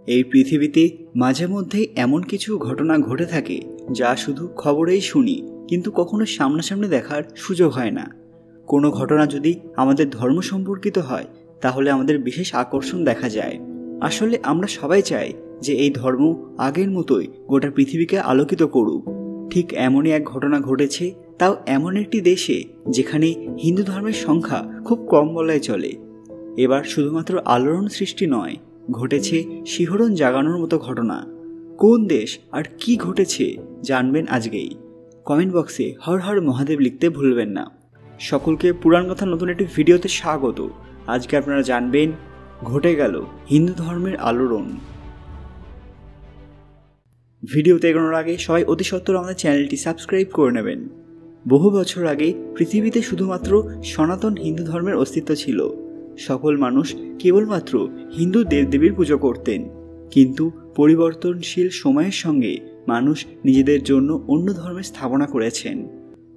এই পৃথিবীতে মাঝে মধ্যেই এমন কিছু ঘটনা ঘটে থাকে যা শুধু খবরেই শুনি, কিন্তু কখনো সামনাসামনি দেখার সুযোগ হয় না। কোনো ঘটনা যদি আমাদের ধর্ম সম্পর্কিত হয় তাহলে আমাদের বিশেষ আকর্ষণ দেখা যায়। আসলে আমরা সবাই চাই যে এই ধর্ম আগের মতোই গোটা পৃথিবীকে আলোকিত করুক। ঠিক এমনই এক ঘটনা ঘটেছে, তাও এমন একটি দেশে যেখানে হিন্দু ধর্মের সংখ্যা খুব কম বলাই চলে। এবার শুধুমাত্র আলোড়ন সৃষ্টি নয়, ঘটেছে শিহরণ জাগানোর মতো ঘটনা। কোন দেশ আর কি ঘটেছে জানবেন আজকেই। কমেন্ট বক্সে হর হর মহাদেব লিখতে ভুলবেন না। সকলকে পুরাণ কথা নতুন একটি ভিডিওতে স্বাগত। আজকে আপনারা জানবেন ঘটে গেল হিন্দু ধর্মের আলোড়ন। ভিডিওতে এগোনোর আগে সবাই অতি সত্বর আমাদের চ্যানেলটি সাবস্ক্রাইব করে নেবেন। বহু বছর আগে পৃথিবীতে শুধুমাত্র সনাতন হিন্দু ধর্মের অস্তিত্ব ছিল। সকল মানুষ কেবলমাত্র হিন্দু দেবদেবীর পুজো করতেন। কিন্তু পরিবর্তনশীল সময়ের সঙ্গে মানুষ নিজেদের জন্য অন্য ধর্মের স্থাপনা করেছেন।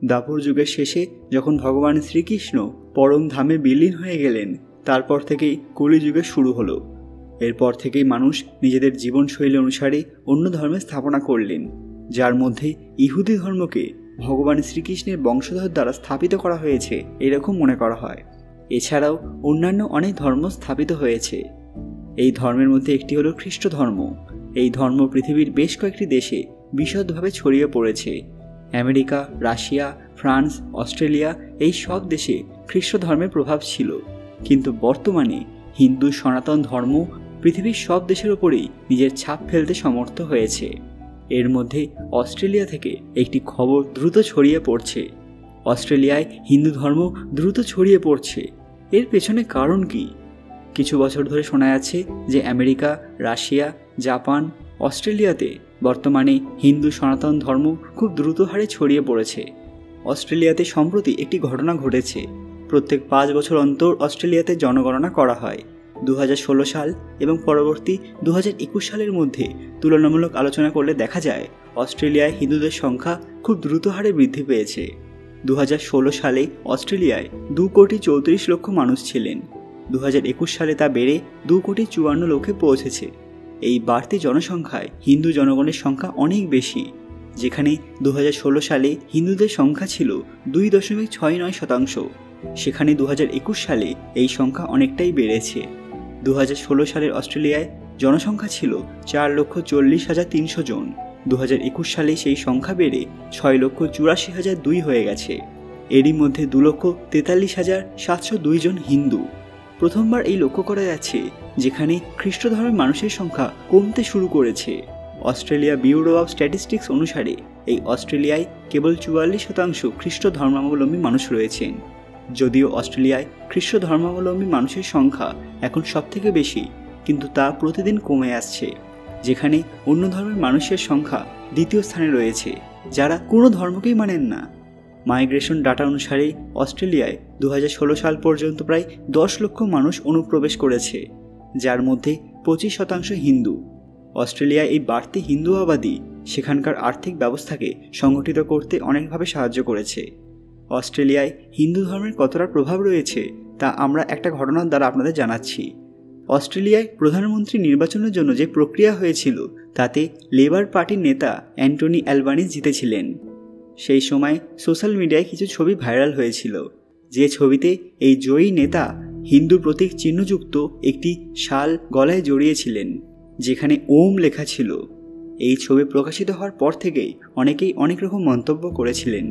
দ্বাপর যুগের শেষে যখন ভগবান শ্রীকৃষ্ণ পরম ধামে বিলীন হয়ে গেলেন, তারপর থেকেই কলিযুগের শুরু হলো। এরপর থেকেই মানুষ নিজেদের জীবনশৈলী অনুসারে অন্য ধর্মের স্থাপনা করলেন, যার মধ্যে ইহুদি ধর্মকে ভগবান শ্রীকৃষ্ণের বংশধর দ্বারা স্থাপিত করা হয়েছে এরকম মনে করা হয়। এছাড়াও অন্যান্য অনেক ধর্ম স্থাপিত হয়েছে। এই ধর্মের মধ্যে একটি হলো খ্রিস্ট ধর্ম। এই ধর্ম পৃথিবীর বেশ কয়েকটি দেশে বিশদভাবে ছড়িয়ে পড়েছে। আমেরিকা, রাশিয়া, ফ্রান্স, অস্ট্রেলিয়া এই সব দেশে খ্রিস্ট ধর্মের প্রভাব ছিল। কিন্তু বর্তমানে হিন্দু সনাতন ধর্ম পৃথিবীর সব দেশের ওপরেই নিজের ছাপ ফেলতে সমর্থ হয়েছে। এর মধ্যে অস্ট্রেলিয়া থেকে একটি খবর দ্রুত ছড়িয়ে পড়ছে। অস্ট্রেলিয়ায় হিন্দু ধর্ম দ্রুত ছড়িয়ে পড়ছে। এর পেছনে কারণ কি? কিছু বছর ধরে শোনা যাচ্ছে যে আমেরিকা, রাশিয়া, জাপান, অস্ট্রেলিয়াতে বর্তমানে হিন্দু সনাতন ধর্ম খুব দ্রুত হারে ছড়িয়ে পড়েছে। অস্ট্রেলিয়াতে সম্প্রতি একটি ঘটনা ঘটেছে। প্রত্যেক 5 বছর অন্তর অস্ট্রেলিয়াতে জনগণনা করা হয়। 2016 সাল এবং পরবর্তী 2021 সালের মধ্যে তুলনামূলক আলোচনা করলে দেখা যায় অস্ট্রেলিয়ায় হিন্দুদের সংখ্যা খুব দ্রুত হারে বৃদ্ধি পেয়েছে। 2016 সালে অস্ট্রেলিয়ায় 2,34,00,000 মানুষ ছিলেন। 2021 সালে তা বেড়ে 2,54,00,000 লক্ষে পৌঁছেছে। এই বাড়তি জনসংখ্যায় হিন্দু জনগণের সংখ্যা অনেক বেশি। যেখানে 2016 সালে হিন্দুদের সংখ্যা ছিল 2.69%, সেখানে 2021 সালে এই সংখ্যা অনেকটাই বেড়েছে। 2016 সালের অস্ট্রেলিয়ায় জনসংখ্যা ছিল 4,40,300 জন। 2021 সালে সেই সংখ্যা বেড়ে 6,84,002 হয়ে গেছে। এরই মধ্যে 2,43,702 জন হিন্দু। প্রথমবার এই লক্ষ্য করা যাচ্ছে যেখানে খ্রিস্ট ধর্মের মানুষের সংখ্যা কমতে শুরু করেছে। অস্ট্রেলিয়া ব্যুরো অব স্ট্যাটিস্টিক্স অনুসারে এই অস্ট্রেলিয়ায় কেবল 44% খ্রিস্ট ধর্মাবলম্বী মানুষ রয়েছেন। যদিও অস্ট্রেলিয়ায় খ্রিস্ট ধর্মাবলম্বী মানুষের সংখ্যা এখন সবথেকে বেশি, কিন্তু তা প্রতিদিন কমে আসছে। যেখানে অন্য ধর্মের মানুষের সংখ্যা দ্বিতীয় স্থানে রয়েছে, যারা কোনো ধর্মকেই মানেন না। মাইগ্রেশন ডাটা অনুসারে অস্ট্রেলিয়ায় 2016 সাল পর্যন্ত প্রায় 10 লক্ষ মানুষ অনুপ্রবেশ করেছে, যার মধ্যে 25% হিন্দু। অস্ট্রেলিয়ায় এই বাড়তি হিন্দু আবাদি সেখানকার আর্থিক ব্যবস্থাকে সংগঠিত করতে অনেকভাবে সাহায্য করেছে। অস্ট্রেলিয়ায় হিন্দু ধর্মের কতটা প্রভাব রয়েছে তা আমরা একটা ঘটনার দ্বারা আপনাদের জানাচ্ছি। অস্ট্রেলিয়ায় প্রধানমন্ত্রী নির্বাচনের জন্য যে প্রক্রিয়া হয়েছিল তাতে লেবার পার্টির নেতা অ্যান্টনি অ্যালবানিজ জিতেছিলেন। সেই সময় সোশ্যাল মিডিয়ায় কিছু ছবি ভাইরাল হয়েছিল, যে ছবিতে এই জয়ী নেতা হিন্দু প্রতীক চিহ্নযুক্ত একটি শাল গলায় জড়িয়েছিলেন, যেখানে ওম লেখা ছিল। এই ছবি প্রকাশিত হওয়ার পর থেকেই অনেকেই অনেক রকম মন্তব্য করেছিলেন।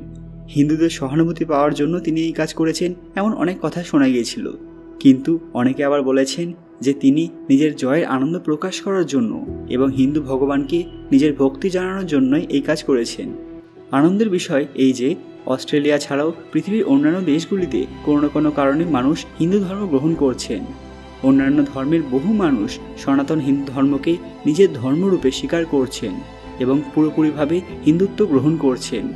হিন্দুদের সহানুভূতি পাওয়ার জন্য তিনি এই কাজ করেছেন এমন অনেক কথা শোনা গিয়েছিল। কিন্তু অনেকে আবার বলেছেন যে তিনি নিজের জয়ের আনন্দ প্রকাশ করার জন্য এবং হিন্দু ভগবানকে নিজের ভক্তি জানানোর জন্যই এই কাজ করেছেন। আনন্দের বিষয় এই যে অস্ট্রেলিয়া ছাড়াও পৃথিবীর অন্যান্য দেশগুলিতে কোনো না কোনো কারণে মানুষ হিন্দু ধর্ম গ্রহণ করছেন। অন্যান্য ধর্মের বহু মানুষ সনাতন হিন্দু ধর্মকে নিজের ধর্মরূপে স্বীকার করছেন এবং পুরোপুরিভাবে হিন্দুত্ব গ্রহণ করছেন।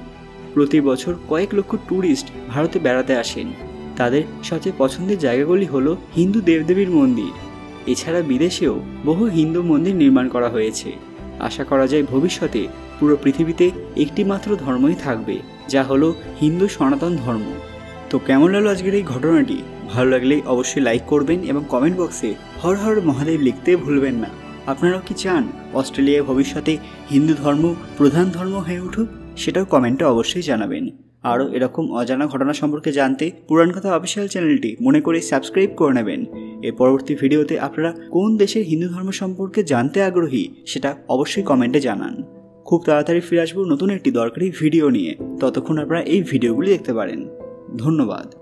প্রতি বছর কয়েক লক্ষ ট্যুরিস্ট ভারতে বেড়াতে আসেন। তাদের সবচেয়ে পছন্দের জায়গাগুলি হলো হিন্দু দেবদেবীর মন্দির। এছাড়া বিদেশেও বহু হিন্দু মন্দির নির্মাণ করা হয়েছে। আশা করা যায় ভবিষ্যতে পুরো পৃথিবীতে একটি মাত্র ধর্মই থাকবে, যা হলো হিন্দু সনাতন ধর্ম। তো কেমন লাগলো আজকের এই ঘটনাটি? ভালো লাগলে অবশ্যই লাইক করবেন এবং কমেন্ট বক্সে হর হর মহাদেব লিখতে ভুলবেন না। আপনারাও কি চান অস্ট্রেলিয়ায় ভবিষ্যতে হিন্দু ধর্ম প্রধান ধর্ম হয়ে উঠুক? সেটাও কমেন্টে অবশ্যই জানাবেন। আরও এরকম অজানা ঘটনা সম্পর্কে জানতে পুরাণ কথা অফিসিয়াল চ্যানেলটি মনে করে সাবস্ক্রাইব করে নেবেন। এর পরবর্তী ভিডিওতে আপনারা কোন দেশের হিন্দু ধর্ম সম্পর্কে জানতে আগ্রহী সেটা অবশ্যই কমেন্টে জানান। খুব তাড়াতাড়ি ফিরে আসবো নতুন একটি দরকারি ভিডিও নিয়ে। ততক্ষণ আপনারা এই ভিডিওগুলি দেখতে পারেন। ধন্যবাদ।